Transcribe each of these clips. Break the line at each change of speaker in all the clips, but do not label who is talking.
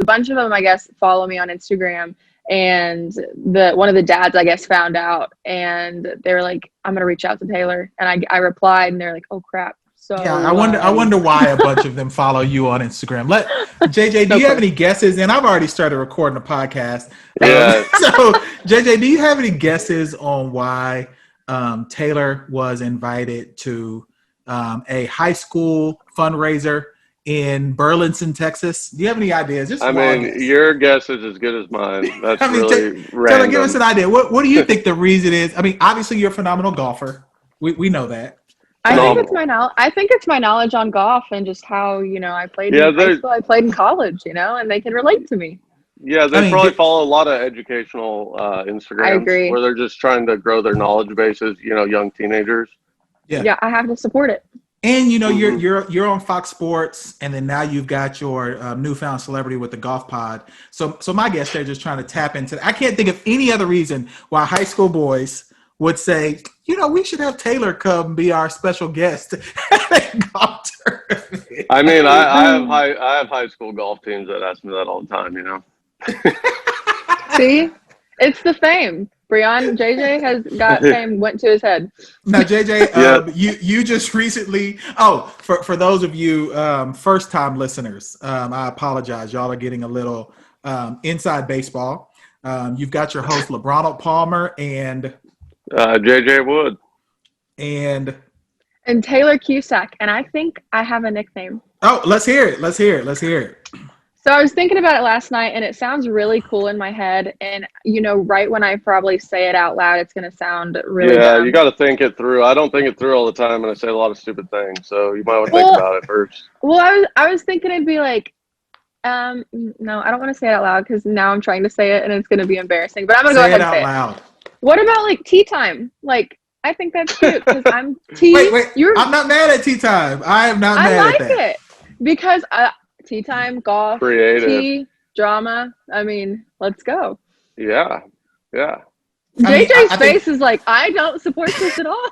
a bunch of them, I guess, follow me on Instagram. And one of the dads, I guess, found out, and they were like, "I'm gonna reach out to Taylor." And I replied, and they're like, "Oh crap!" So
yeah, I wonder why a bunch of them follow you on Instagram. JJ, do you have any guesses? And I've already started recording the podcast.
Yeah.
So JJ, do you have any guesses on why Taylor was invited to a high school fundraiser in Burleson, Texas? Do you have any ideas? Just
your guess is as good as mine. That's really random.
Taylor, give us an idea. What do you think the reason is? I mean, obviously you're a phenomenal golfer. We know that.
I think it's my knowledge on golf and just how, I played in high school, I played in college, and they can relate to me.
Yeah, they probably follow a lot of educational Instagrams.
I agree.
Where they're just trying to grow their knowledge bases, young teenagers.
Yeah, I have to support it.
And you're on Fox Sports, and then now you've got your newfound celebrity with the golf pod. So my guess, they're just trying to tap into. I can't think of any other reason why high school boys would say, we should have Taylor come be our special guest at a golf tournament.
I mean, I have high school golf teams that ask me that all the time.
See, it's the fame. JJ has got fame went to his head.
Now, JJ, you just recently. Oh, for those of you first time listeners, I apologize. Y'all are getting a little inside baseball. You've got your host Lebronald Palmer and
JJ Wood
and
Taylor Cusack, and I think I have a nickname.
Oh, let's hear it.
So I was thinking about it last night, and it sounds really cool in my head. And, right when I probably say it out loud, it's going to sound really dumb.
You got to think it through. I don't think it through all the time, and I say a lot of stupid things. So you might want to think about it first.
Well, I was thinking it'd be like, no, I don't want to say it out loud because now I'm trying to say it, and it's going to be embarrassing. But I'm going to go ahead and say it.
Loud.
What about, like, tea time? Like, I think that's cute because I'm tea.
Wait. I'm not mad at tea time. I am not mad at that. I like it
because tea time, golf,
creative,
tea, drama. I mean, let's go.
Yeah.
JJ's face is like, I don't support this at all.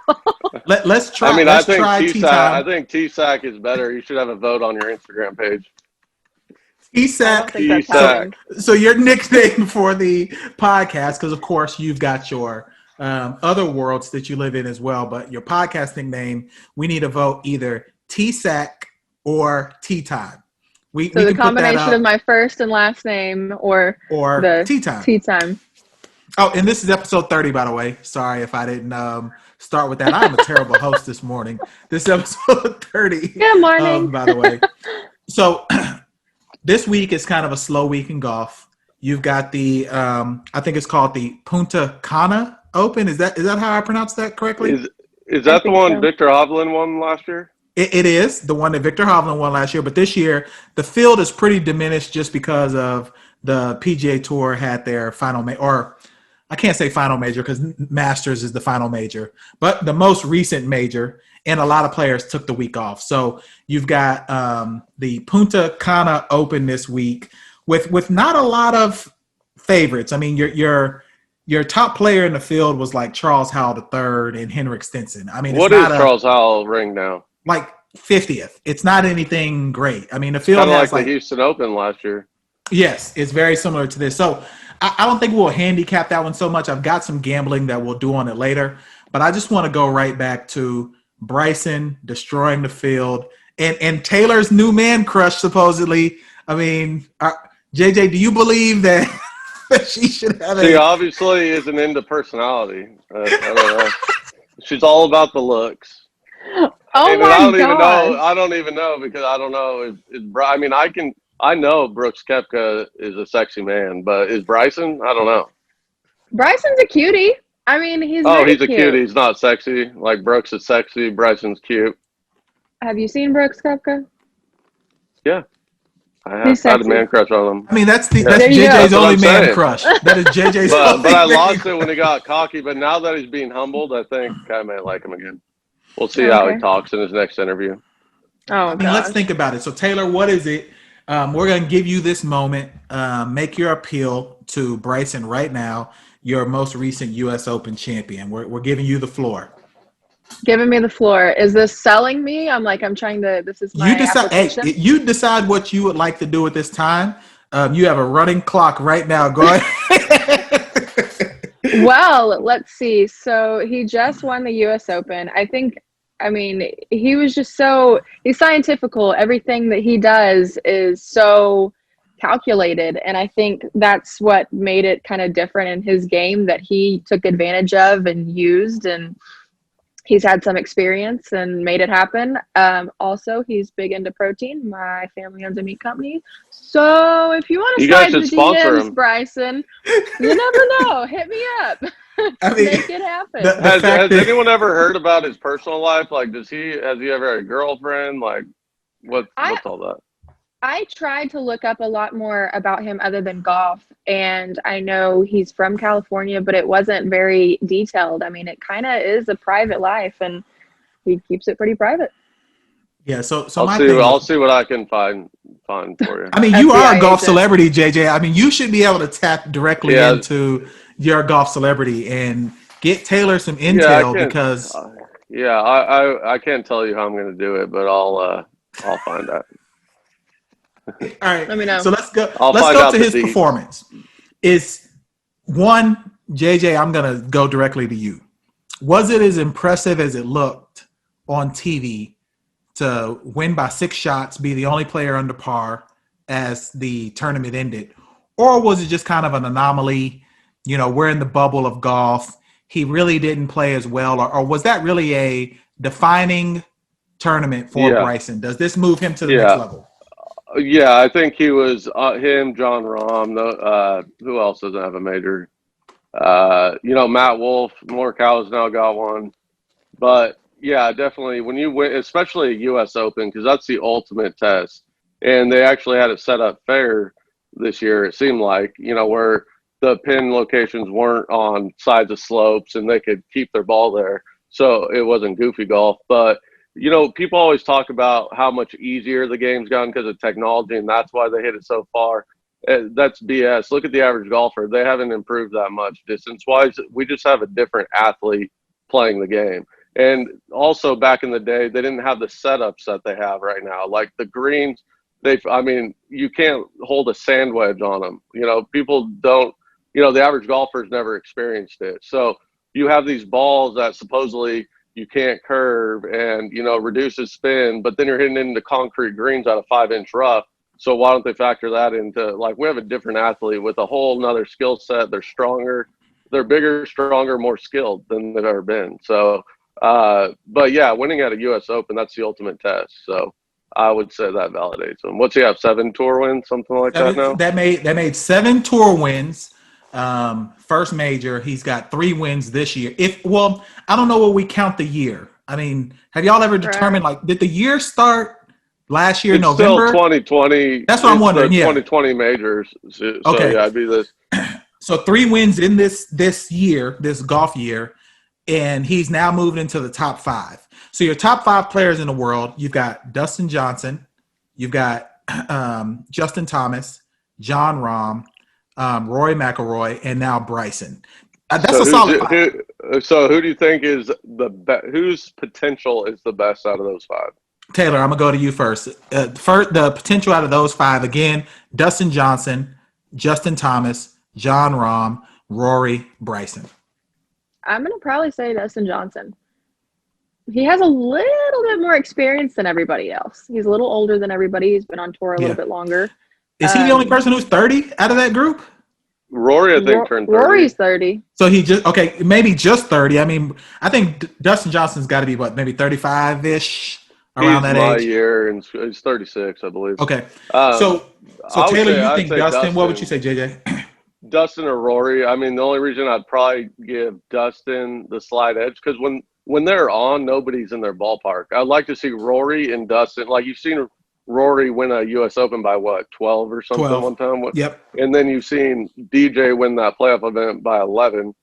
Let's try.
I think Cusack is better. You should have a vote on your Instagram page.
Cusack. So your nickname for the podcast, because of course you've got your other worlds that you live in as well, but your podcasting name, we need a vote either T-Sack or Tea Time. We
the combination of my first and last name or the
Tea Time.
Tea Time.
Oh, and this is episode 30, by the way. Sorry if I didn't start with that. I'm a terrible host this morning. This is episode 30.
Good morning.
By the way. So this week is kind of a slow week in golf. You've got the, I think it's called the Punta Cana Open. Is that how I pronounce that correctly?
Is that the one Victor Hovland won last year?
It is the one that Victor Hovland won last year, but this year the field is pretty diminished just because of the PGA Tour had their final or I can't say final major because Masters is the final major, but the most recent major, and a lot of players took the week off. So you've got the Punta Cana Open this week with not a lot of favorites. I mean, your top player in the field was like Charles Howell III and Henrik Stenson. I mean,
what is Charles Howell ring now?
Like 50th. It's not anything great. I mean, the field
has
like
the Houston Open last year.
Yes, it's very similar to this. So I don't think we'll handicap that one so much. I've got some gambling that we'll do on it later, but I just want to go right back to Bryson destroying the field and Taylor's new man crush, supposedly. I mean, JJ, do you believe that she should have
She obviously isn't into personality. I don't know. She's all about the looks.
Oh my God.
I don't even know because I don't know. I mean, I know Brooks Koepka is a sexy man, but is Bryson? I don't know.
Bryson's a cutie. I mean, he's
a cutie. He's not sexy. Like Brooks is sexy. Bryson's cute.
Have you seen Brooks Koepka?
Yeah. I have had a man crush on him.
I mean, that's JJ's only man crush. That is JJ's only
But I lost it when he got cocky. But now that he's being humbled, I think I may like him again. We'll see how he talks in his next interview.
Oh,
I mean, let's think about it. So, Taylor, what is it? We're going to give you this moment. Make your appeal to Bryson right now, your most recent U.S. Open champion. We're giving you the floor.
Giving me the floor. Is this selling me? This is my application.
You decide what you would like to do at this time. You have a running clock right now. Go ahead.
Well, let's see. So he just won the US Open. I mean, he was just he's scientifical. Everything that he does is so calculated. And I think that's what made it kind of different in his game that he took advantage of and used. And he's had some experience and made it happen. Also, he's big into protein. My family owns a meat company. So if you want to
You guys
slide the
should sponsor
DMs,
him.
Bryson, you never know. Hit me up.
I mean,
Make it happen.
Has anyone ever heard about his personal life? Like, has he ever had a girlfriend? Like, what's all that?
I tried to look up a lot more about him other than golf, and I know he's from California, but it wasn't very detailed. I mean, it kind of is a private life, and he keeps it pretty private.
yeah. So
I'll see what I can find for you.
I mean, you
FBI
are a golf
agent.
celebrity, JJ. I mean, you should be able to tap directly
Yeah.
into your golf celebrity and get Taylor some intel because.
I can't tell you how I'm going to do it, but I'll find out.
All right.
Let me know.
So let's go.
I'll
Let's
find
go
out
to
the
his
deets.
performance. Is one, JJ, I'm gonna go directly to you. Was it as impressive as it looked on TV to win by 6 shots, be the only player under par as the tournament ended, or was it just kind of an anomaly? You know, we're in the bubble of golf. He really didn't play as well, or was that really a defining tournament for Bryson? Does this move him to the next level?
Yeah, I think he was him, John Rahm. Who else doesn't have a major? Matt Wolf, Morikawa's now got one. But yeah, definitely when you win, especially a U.S. Open, because that's the ultimate test. And they actually had it set up fair this year. It seemed like where the pin locations weren't on sides of slopes, and they could keep their ball there, so it wasn't goofy golf, but. People always talk about how much easier the game's gotten because of technology, and that's why they hit it so far. That's BS. Look at the average golfer. They haven't improved that much distance-wise. We just have a different athlete playing the game. And also back in the day, they didn't have the setups that they have right now. Like the greens, you can't hold a sand wedge on them. People don't, the average golfer's never experienced it. So you have these balls that supposedly – you can't curve and, reduces spin, but then you're hitting into concrete greens out of 5-inch rough. So why don't they factor that into, we have a different athlete with a whole nother skill set. They're stronger, they're bigger, stronger, more skilled than they've ever been. So, but yeah, winning at a U.S. Open, that's the ultimate test. So I would say that validates him. What's he have, 7 tour wins, something like that now?
That made 7 tour wins. First major, he's got 3 wins this year. I don't know what we count the year. I mean, have y'all ever determined did the year start last year,
it's
November?
Still 2020.
That's what I'm wondering.
The
yeah,
2020 majors. So
okay.
Yeah, I'd be this.
So 3 wins in this year, this golf year, and he's now moved into the top 5. So your top 5 players in the world, you've got Dustin Johnson, you've got Justin Thomas, John Rahm, Rory McIlroy, and now Bryson. That's a solid 5.
So who do you think is whose potential is the best out of those 5?
Taylor, I'm going to go to you first. The potential out of those 5, again, Dustin Johnson, Justin Thomas, John Rahm, Rory, Bryson.
I'm going to probably say Dustin Johnson. He has a little bit more experience than everybody else. He's a little older than everybody. He's been on tour a little bit longer.
Is he the only person who's 30 out of that group?
Rory, I think, turned 30.
Rory's 30.
So maybe just 30. I mean, I think Dustin Johnson's got to be, maybe 35-ish, around that age?
He's my year, and he's 36, I believe.
Okay. So Taylor, you think Dustin? What would you say, JJ?
Dustin or Rory. I mean, the only reason I'd probably give Dustin the slight edge, because when they're on, nobody's in their ballpark. I'd like to see Rory and Dustin. Like, you've seen Rory win a U.S. Open by 12 or something
12.
one time?
Yep.
And then you've seen DJ win that playoff event by 11.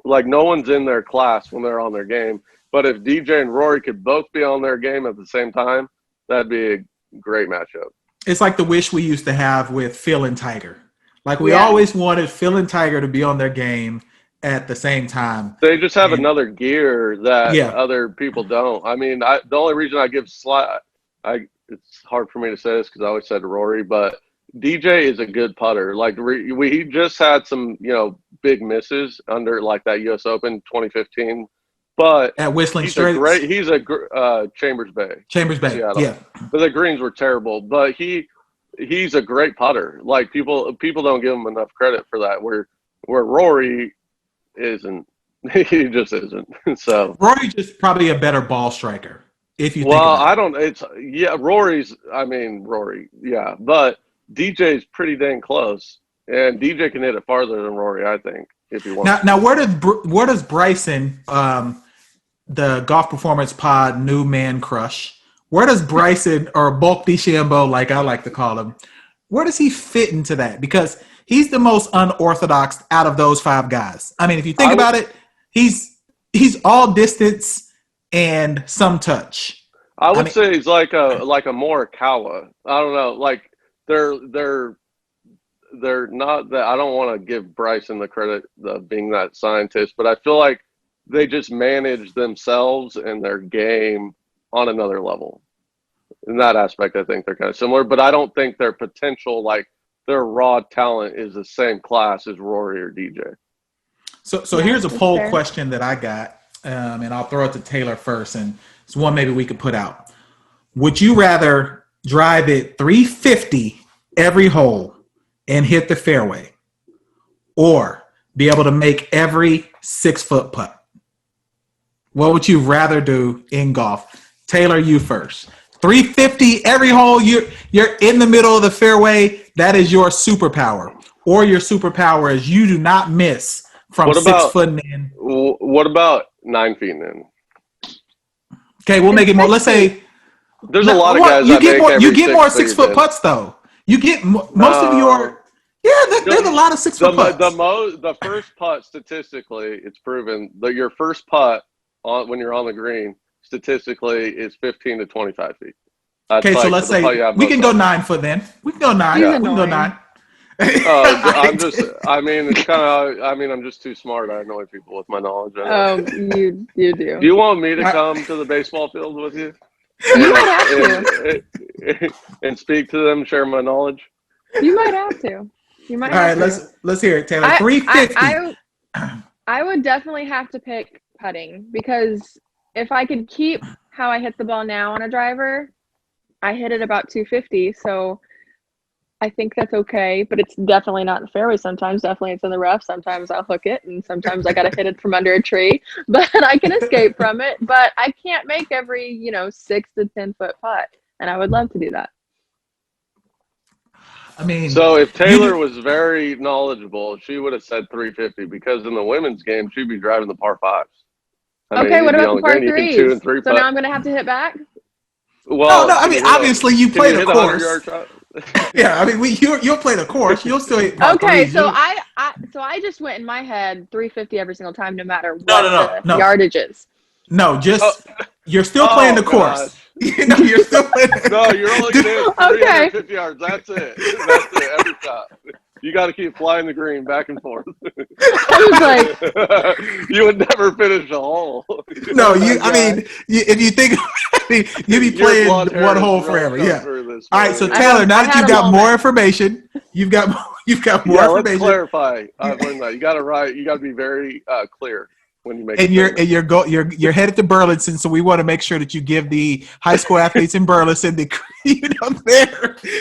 Like, no one's in their class when they're on their game. But if DJ and Rory could both be on their game at the same time, that'd be a great matchup.
It's like the wish we used to have with Phil and Tiger. Like, we always wanted Phil and Tiger to be on their game at the same time.
They just have another gear that other people don't. I mean, the only reason I give it's hard for me to say this because I always said Rory, but DJ is a good putter. Like we just had some, big misses under like that U.S. Open 2015, but
At Whistling Straits.
He's a Chambers Bay.
Chambers Bay.
Seattle.
Yeah.
But the greens were terrible. But he's a great putter. Like people don't give him enough credit for that. Where Rory isn't. He just isn't. So
Rory's just probably a better ball striker. If you
Rory, yeah, but DJ's pretty dang close, and DJ can hit it farther than Rory, I think, if you want.
Now where does Bryson, the Golf Performance Pod new man crush, where does Bryson or Bulk DeChambeau, like I like to call him, where does he fit into that? Because he's the most unorthodox out of those 5 guys. I mean, if you think about it, he's all distance and some touch.
I would say he's like a Morikawa. I don't know. Like they're not that. I don't want to give Bryson the credit of being that scientist, but I feel like they just manage themselves and their game on another level. In that aspect, I think they're kind of similar, but I don't think their potential, like their raw talent, is the same class as Rory or DJ.
So here's a poll question that I got. And I'll throw it to Taylor first, and it's one maybe we could put out. Would you rather drive it 350 every hole and hit the fairway, or be able to make every 6-foot putt? What would you rather do in golf? Taylor, you first. 350 every hole, you're in the middle of the fairway. That is your superpower. Or your superpower is you do not miss from 6 foot in.
What about 9 feet in?
Okay, we'll make it more. Let's say
there's a lot of guys
you get more. You get more 6-foot putts though. You get most of your. Yeah, there's a lot of 6-foot putts.
The first putt, statistically, it's proven that your first putt when you're on the green, statistically, is 15 to 25 feet.
Okay, so let's say we can go 9 foot then. We can go 9.
Yeah.
We can go 9.
I'm just too smart. I annoy people with my knowledge.
You do.
Do you want me to come to the baseball field with you?
You might have to.
And speak to them, share my knowledge?
You might have to. You might.
All right, let's hear it, Taylor. 350.
I would definitely have to pick putting, because if I could keep how I hit the ball now on a driver, I hit it about 250. So I think that's okay, but it's definitely not in the fairway sometimes. Definitely it's in the rough. Sometimes I'll hook it, and sometimes I got to hit it from under a tree, but I can escape from it. But I can't make every, 6 to 10 foot putt, and I would love to do that.
I mean,
so if Taylor was very knowledgeable, she would have said 350, because in the women's game, she'd be driving the par 5s.
Okay, what about the par 3s? So now I'm going to have to hit back?
Well, no. I mean, obviously you play the course. Yeah, I mean, you'll play the course. You'll still hit par 3s.
Okay, so I just went in my head 350 every single time, no matter what the yardage is.
No, just you're still playing the course. You're still playing.
No, you're only getting 350 yards. That's it. Every shot. You got to keep flying the green back and forth.
I was like,
you would never finish a hole.
No, I mean, if you think you'd be playing one hole forever. Yeah. All right, so Taylor, now that you've got more information, you've got more information.
Let's clarify. I've learned that you got to write. You got to be very clear when you make.
And you're headed to Burlington, so we want to make sure that you give the high school athletes in Burlington their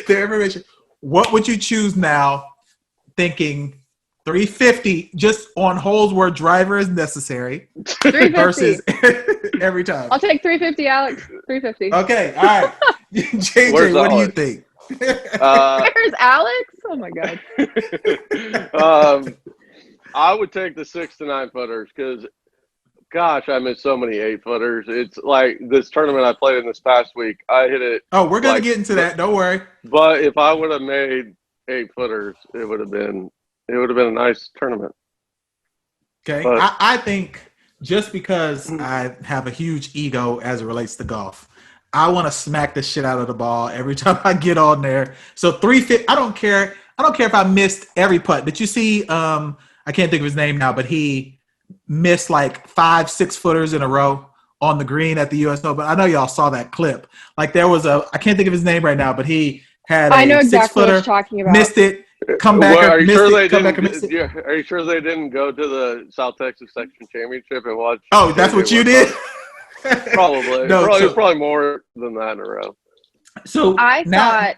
information. What would you choose now? Thinking 350 just on holes where driver is necessary
350
versus every time.
I'll take 350, Alex. 350.
Okay, all right. JJ, what do you think?
Where's Alex? Oh my god.
I would take the 6 to 9 footers, because gosh, I miss so many 8 footers. It's like this tournament I played in this past week. I hit it.
Oh, we're gonna get into that. Don't worry.
But if I would have made 8 footers, it would have been a nice tournament.
Okay, I think just because I have a huge ego as it relates to golf, I want to smack the shit out of the ball every time I get on there. So 350, I don't care if I missed every putt. Did you see? I can't think of his name now, but he missed like 5-6 footers in a row on the green at the U.S. Open. I know y'all saw that clip. Like there was I can't think of his name right now, but he had
I know
a
exactly what
6-footer,
you're talking about.
missed it, come back,
Well, are you
missed
sure
it,
they
come back,
didn't?
missed it.
Yeah, are you sure they didn't go to the South Texas Section Championship and watch?
Oh, that's what you did?
Probably.
No,
Probably more than that in a row.
So
I
now,
thought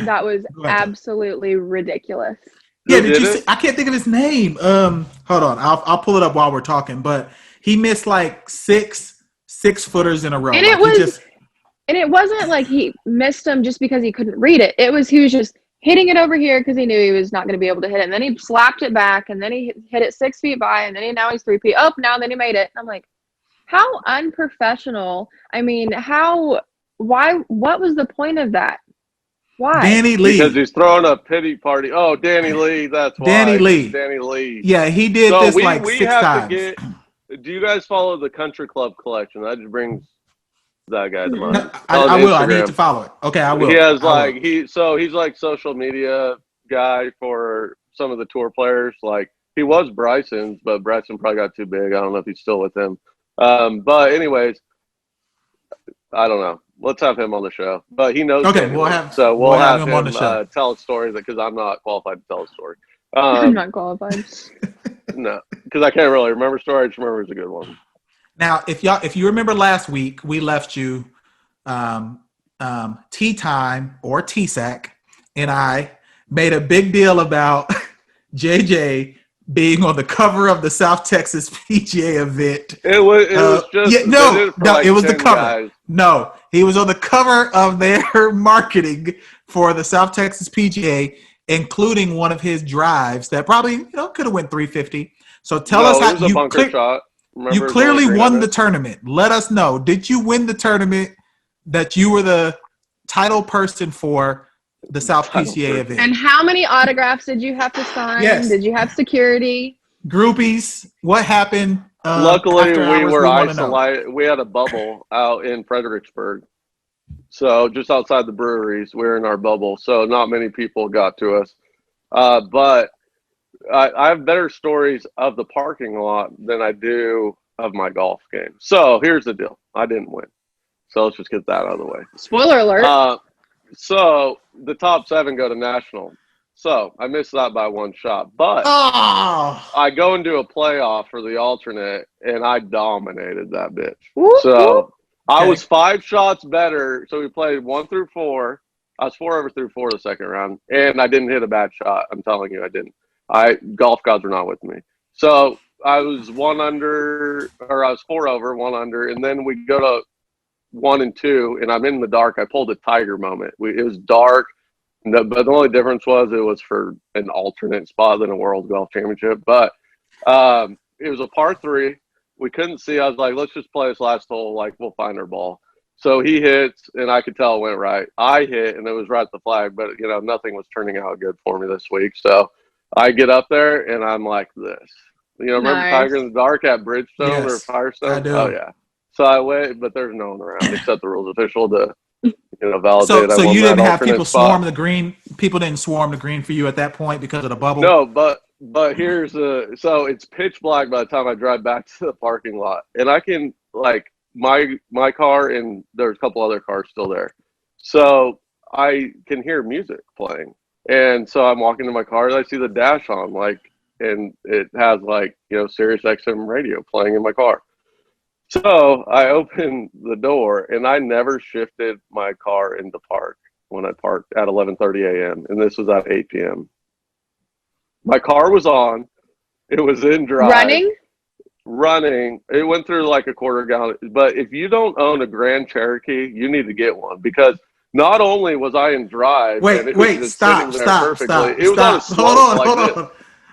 that was
Go ahead.
absolutely ridiculous.
Yeah,
Who
did you
it?
see? I can't think of his name. Hold on, I'll pull it up while we're talking. But he missed like 6-footers in a row.
And
Like
it wasn't like he missed them just because he couldn't read it. He was just hitting it over here because he knew he was not going to be able to hit it. And then he slapped it back, and then he hit it 6 feet by, and then now he's 3 feet up. Now then he made it. And I'm like, how unprofessional. I mean, what was the point of that? Why?
Danny Lee.
Because he's throwing a pity party. Oh, Danny Lee, that's why.
Danny Lee.
Danny Lee.
Yeah, he did
So
this
we
like 6
have
times.
to get. Do you guys follow the Country Club collection? That just brings that guy to mind.
No, I will. I need to follow it. Okay, I will.
He has he's like social media guy for some of the tour players. Like he was Bryson's, but Bryson probably got too big. I don't know if he's still with him. But anyways, I don't know. Let's have him on the show. But he knows.
Okay, we'll have him on the show.
Tell a story because I'm not qualified to tell a story.
I'm not qualified.
No, because I can't really remember story. I just remember it's a good one.
Now, if you remember last week, we left you Tea Time or Cusack and I made a big deal about JJ being on the cover of the South Texas PGA event.
It was just
it was the cover.
Guys.
No, he was on the cover of their marketing for the South Texas PGA, including one of his drives that probably could have went 350. So tell us how
shot. Remember,
you clearly won the tournament. Let us know. Did you win the tournament that you were the title person for the South PCA event?
And how many autographs did you have to sign?
Yes.
Did you have security?
Groupies. What happened?
Luckily, we were isolated. We had a bubble out in Fredericksburg. So just outside the breweries, we were in our bubble. So not many people got to us. But I have better stories of the parking lot than I do of my golf game. So here's the deal. I didn't win. So let's just get that out of the way.
Spoiler alert.
So the top 7 go to national. So I missed that by 1 shot. But I go into a playoff for the alternate, and I dominated that bitch. So I was 5 shots better. So we played 1 through 4. I was 4 over through 4 the second round, and I didn't hit a bad shot. I'm telling you, I didn't. Golf gods were not with me. So I was 1 under, or I was 4 over, 1 under, and then we go to 1 and 2, and I'm in the dark. I pulled a Tiger moment. It was dark, but the only difference was it was for an alternate spot than a World Golf Championship. But it was a par 3. We couldn't see. I was like, let's just play this last hole. Like, we'll find our ball. So he hits, and I could tell it went right. I hit, and it was right at the flag, but, nothing was turning out good for me this week. So I get up there, and I'm like this. Remember Tiger in the Dark at Bridgestone or Firestone?
I do.
Oh, yeah. So I wait, but there's no one around except the rules official to, validate.
So you didn't have people swarm the green. People didn't swarm the green for you at that point because of the bubble.
No, but here's so it's pitch black by the time I drive back to the parking lot, and I can my car and there's a couple other cars still there, so I can hear music playing, and so I'm walking to my car and I see the dash on and it has Sirius XM radio playing in my car. So I opened the door, and I never shifted my car into park when I parked at 11:30 a.m., and this was at 8 p.m. My car was on. It was in drive. Running. It went through like a quarter gallon. But if you don't own a Grand Cherokee, you need to get one, because not only was I in drive.
Stop.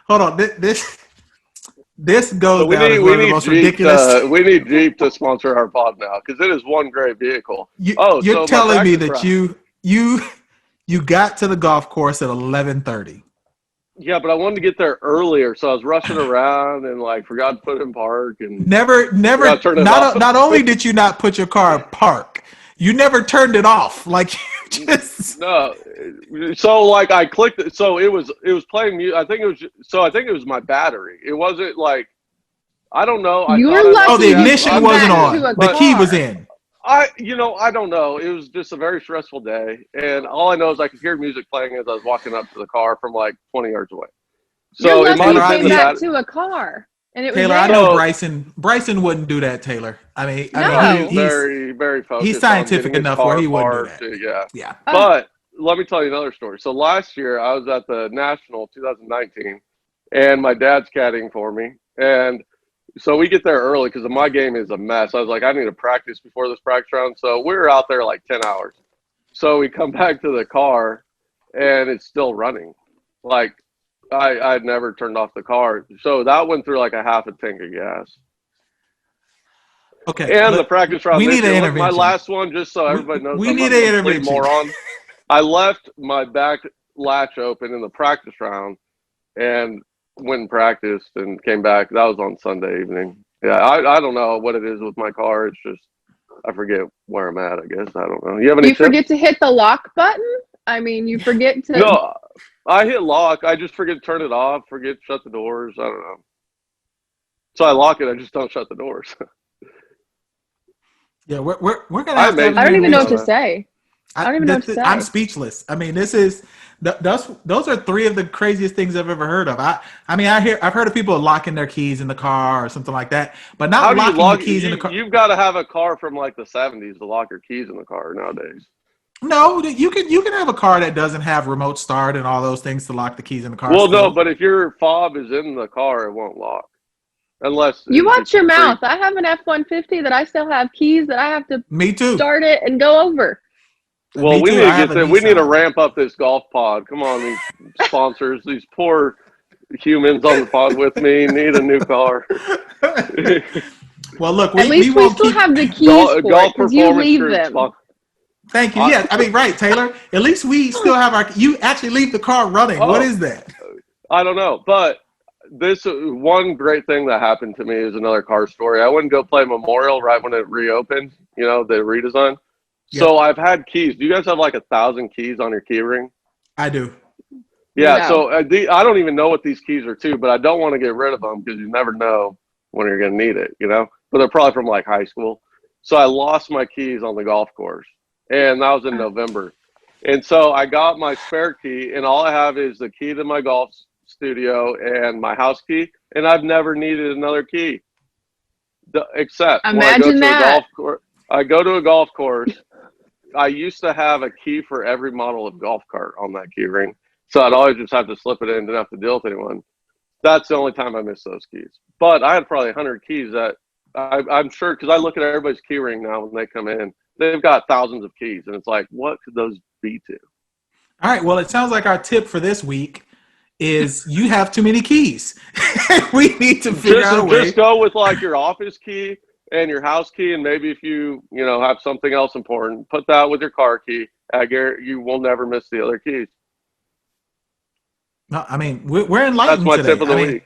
Hold on. This goes down as one of the most ridiculous.
We need Jeep to sponsor our pod now, because it is one great vehicle.
You're telling me that you got to the golf course at 11:30.
Yeah, but I wanted to get there earlier, so I was rushing around and forgot to put it in park and
never. Not only did you not put your car in park, you never turned it off. You just
no. So I clicked it. So it was playing music. I think it was my battery. It wasn't I don't know.
You were lucky.
The ignition wasn't on. The key was in.
I don't know. It was just a very stressful day, and all I know is I could hear music playing as I was walking up to the car from like 20 yards away.
You're
So it
lucky
might
you
have been
gave
the
that
bad.
to a car, and it was
Taylor, I
there.
know
So
Bryson wouldn't do that, Taylor.
No.
he's very, very
he's
focused on
scientific
getting his
enough where
car
he wouldn't do
parked.
that.
Yeah.
Yeah.
But let me tell you another story. So last year I was at the National 2019, and my dad's caddying for me, and so we get there early because my game is a mess. I was like, I need to practice before this practice round. So we were out there like 10 hours. So we come back to the car, and it's still running. Like I'd never turned off the car. So that went through like a half a tank of gas.
Okay.
And the practice round
we
this
need an
year, my
intervention.
last one, just so everybody knows,
We
I'm
need
not
an
a complete
intervention.
moron. I left my back latch open in the practice round and went and practiced and came back. That was on Sunday evening. Yeah, I don't know what it is with my car. It's just I forget where I'm at, I guess. I don't know. You have any
You
tips?
forget to hit the lock button? I mean, you forget to.
No, I hit lock. I just forget to turn it off, forget to shut the doors. I don't know. So I lock it. I just don't shut the doors.
Yeah, we're gonna have to have
I don't even know what to
that.
say. I don't even know what to say.
I'm speechless. I mean, this is those are three of the craziest things I've ever heard of. I've heard of people locking their keys in the car or something like that, but not
How do you
locking
lock
the keys in the car.
You've got to have a car from like the 70s to lock your keys in the car nowadays.
No, you can have a car that doesn't have remote start and all those things to lock the keys in the car.
Well,
still.
no, but if your fob is in the car, it won't lock. Unless
You watch your mouth. I have an F-150 that I still have keys that I have to
Me too.
start it and go over.
Well,
Me
we
too.
need to
I have
get
a
that. We need to
Nissan.
ramp up this golf pod. Come on, these sponsors, these poor humans on the pod with me need a new car.
Well, look,
At least we still have the keys for it
Golf
because you
performance
leave
group
them.
Thank you. Yeah, I mean, right, Taylor. At least we still have our. You actually leave the car running. What is that?
I don't know, but this one great thing that happened to me is another car story. I wouldn't go play Memorial right when it reopened. You know, the redesign.
Yep.
So I've had keys. Do you guys have like 1,000 keys on your key ring?
I do.
Yeah.
No.
So I don't even know what these keys are to, but I don't want to get rid of them because you never know when you're going to need it. You know, but they're probably from like high school. So I lost my keys on the golf course, and that was in November. And so I got my spare key, and all I have is the key to my golf studio and my house key, and I've never needed another key, except when I go to a golf course. I go to a golf course. I used to have a key for every model of golf cart on that key ring, so I'd always just have to slip it in, didn't have to deal with anyone. That's the only time I miss those keys. But I had probably 100 keys that I'm sure, because I look at everybody's key ring now when they come in. They've got thousands of keys, and it's like, what could those be to?
All right. Well, it sounds like our tip for this week is you have too many keys. We need to figure out a way.
Just go with like your office key and your house key, and maybe if you have something else important, put that with your car key. I guarantee you will never miss the other keys.
No, I mean we're enlightened
That's my
today.
tip of the week.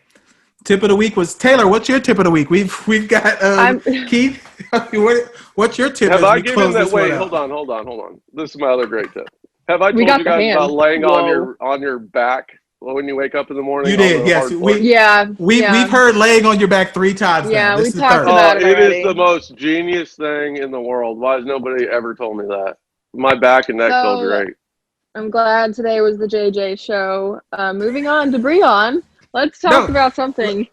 Tip of the week was Taylor. What's your tip of the week? We've got Keith. What's your tip?
Have
as
I
we
given
close
that?
this
Wait,
one out?
hold on. This is my other great tip. Have I told
We got
you
the
guys
hand.
about laying
Whoa.
on your back when you wake up in the morning?
You
on
did,
the
yes.
hard floor?
We've heard laying on your back 3 times
Yeah,
now.
we
This is the
talked
third.
about it
It
already.
is the most genius thing in the world. Why has nobody ever told me that? My back and neck feel great.
I'm glad today was the JJ show. Moving on to Breon, let's talk about something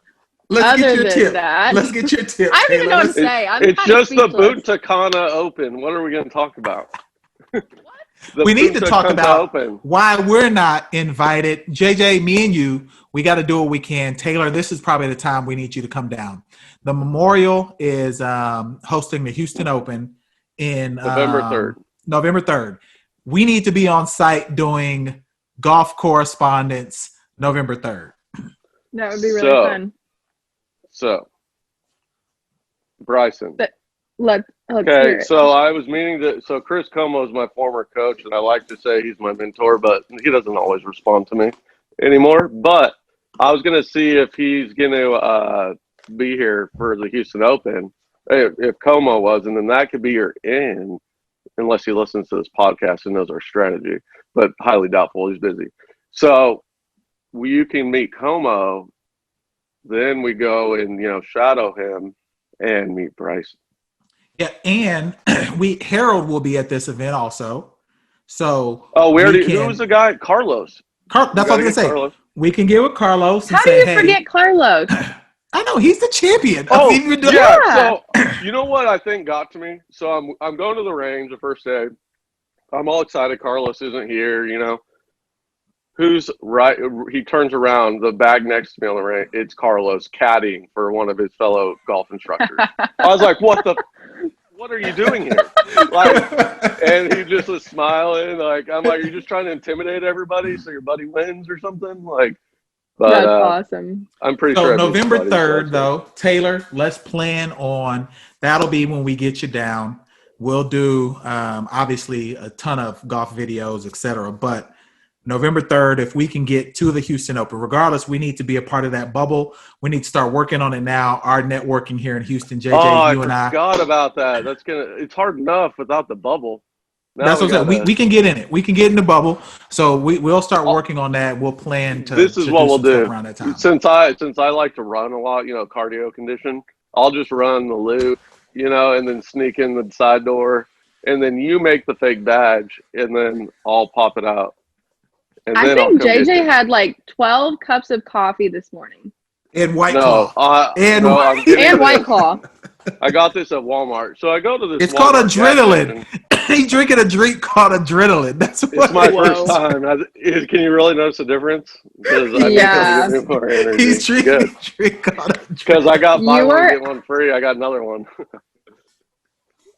Let's
other
get your
than
tip.
that.
Let's get your tip.
I don't even know what to
Taylor.
say. I'm
It's
kinda
just the
speechless.
Boot Takana Open. What are we going to talk about?
We need to talk
Punta
about
Open.
why we're not invited. JJ, me and you, we got to do what we can. Taylor, this is probably the time we need you to come down. The Memorial is hosting the Houston Open in
November 3rd.
November 3rd. We need to be on site doing golf correspondence November 3rd.
That would be really fun.
So, Bryson.
Let's
Okay,
hear it.
so I was so Chris Como is my former coach, and I like to say he's my mentor, but he doesn't always respond to me anymore. But I was going to see if he's going to be here for the Houston Open, if Como was, and then that could be your in, unless he listens to this podcast and knows our strategy, but highly doubtful. He's busy. So you can meet Como, then we go and, shadow him and meet Bryson.
Yeah, and Harold will be at this event also. So
who was the guy? Carlos.
That's what I was gonna say.
Carlos.
We can get with Carlos and
How do
say,
you
hey,
forget Carlos?
I know he's the champion.
Yeah. So you know what I think got to me? So I'm going to the range the first day. I'm all excited. Carlos isn't here. You know, who's right? He turns around. The bag next to me on the range. It's Carlos caddying for one of his fellow golf instructors. I was like, what are you doing here? Like, and he just was smiling. Like, I'm like, you're just trying to intimidate everybody so your buddy wins or something. Like, but
That's awesome.
I'm pretty
so
sure.
November 3rd, though, Taylor, let's plan on. That'll be when we get you down. We'll do obviously a ton of golf videos, etc. But November 3rd, if we can get to the Houston Open, regardless, we need to be a part of that bubble. We need to start working on it now. Our networking here in Houston, JJ, you and I.
I forgot about that. It's hard enough without the bubble. Now
that's what I'm saying. We can get in it. We can get in the bubble. So we'll start working on that. We'll plan to.
This is what we'll do
around that time.
Since I like to run a lot, cardio condition. I'll just run the loop, and then sneak in the side door, and then you make the fake badge, and then I'll pop it out. And
I think JJ had like 12 cups of coffee this morning.
And White Claw.
White Claw.
I got this at Walmart. So I go to this.
It's called adrenaline. He's drinking a drink called adrenaline. That's what
it's my first time. Can you really notice the difference? Because I think more energy.
He's drinking a drink called adrenaline.
Because I got buy one get one free. I got another one.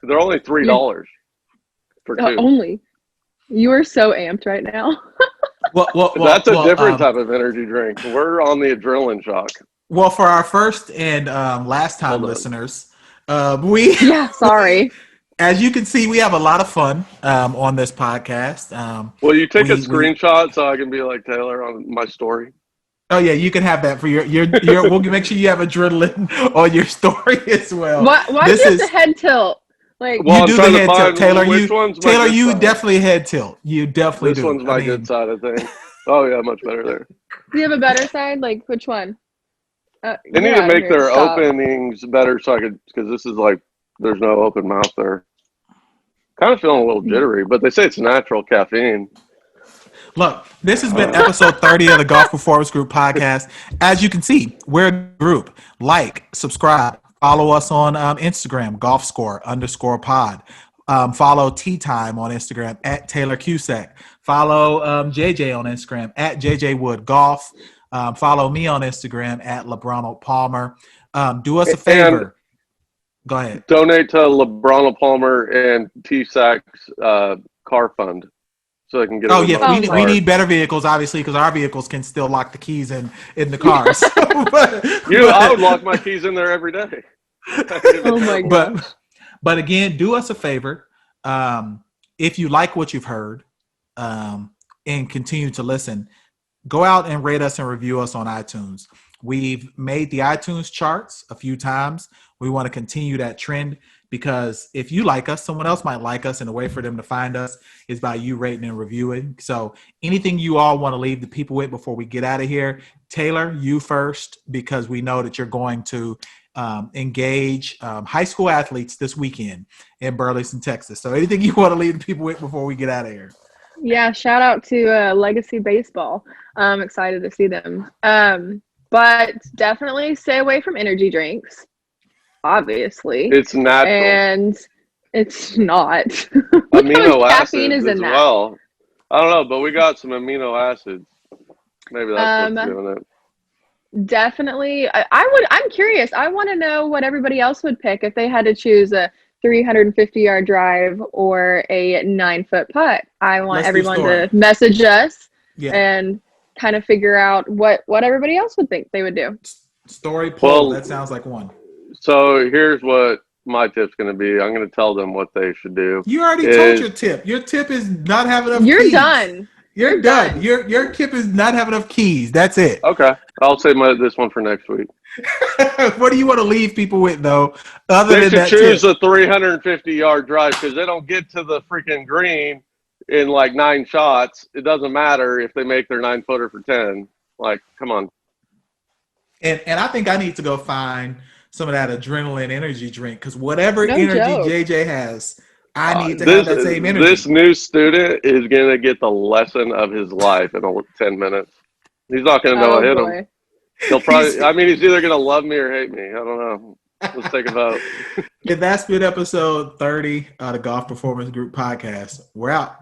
They're only $3 for two.
Only. You are so amped right now.
Well, that's a different type of energy drink. We're on the adrenaline shock.
Well, for our first and last time listeners,
sorry.
As you can see, we have a lot of fun on this podcast.
Will you take a screenshot so I can be like Taylor on my story?
Oh yeah, you can have that for your. We'll make sure you have adrenaline on your story as well.
Why do you have the head tilt?
Like you do the head tilt, Taylor. You definitely head tilt. You definitely do.
This one's my good side, I think. Oh yeah, much better there.
Do you have a better side? Like which one?
They need to make their openings better because this is like there's no open mouth there. Kind of feeling a little jittery, but they say it's natural caffeine.
Look, this has been episode 30 of the Golf Performance Group podcast. As you can see, we're a group. Like, subscribe, follow us on Instagram, golfscore_pod. Follow Tea Time on Instagram at Taylor Cusack. Follow JJ on Instagram at JJ Wood Golf. Follow me on Instagram at Lebronald Palmer. Do us a favor. Go ahead.
Donate to Lebronald Palmer and T-Sack's car fund so they can get.
We need better vehicles, obviously, because our vehicles can still lock the keys in the cars.
I would lock my keys in there every day.
Oh my god!
But again, do us a favor. If you like what you've heard and continue to listen, go out and rate us and review us on iTunes. We've made the iTunes charts a few times. We want to continue that trend because if you like us, someone else might like us, and the way for them to find us is by you rating and reviewing. So anything you all want to leave the people with before we get out of here, Taylor, you first, because we know that you're going to engage high school athletes this weekend in Burleson, Texas. So anything you want to leave the people with before we get out of here?
Yeah, shout out to Legacy Baseball. I'm excited to see them. But definitely stay away from energy drinks. Obviously.
It's natural.
And it's not.
Amino
caffeine
acids
is in
as
that.
well. I don't know, but we got some amino acids. Maybe that's what's doing it.
Definitely. I'm curious. I want to know what everybody else would pick if they had to choose a 350-yard drive or a 9-foot putt. I want everyone to message us and kind of figure out what everybody else would think they would do.
Story poll. That sounds like one.
So here's what my tip's going to be. I'm going to tell them what they should do.
You already told your tip. Your tip is not having enough keys.
You're done.
You're done. Your tip is not having enough keys. That's it.
Okay. I'll save this one for next week.
What do you want to leave people with, though?
They should choose a 350-yard drive because they don't get to the freaking green in like 9 shots. It doesn't matter if they make their 9-footer for 10. Like, come on.
And I think I need to go find some of that adrenaline energy drink because whatever
No
energy
joke.
JJ has, I need to have that same energy.
This new student is going to get the lesson of his life in 10 minutes. He's not going to know
Oh
I hit him.
boy.
He'll probably. I mean, he's either going to love me or hate me. I don't know. Let's take a vote.
If that's been episode 30 of the Golf Performance Group podcast, we're out.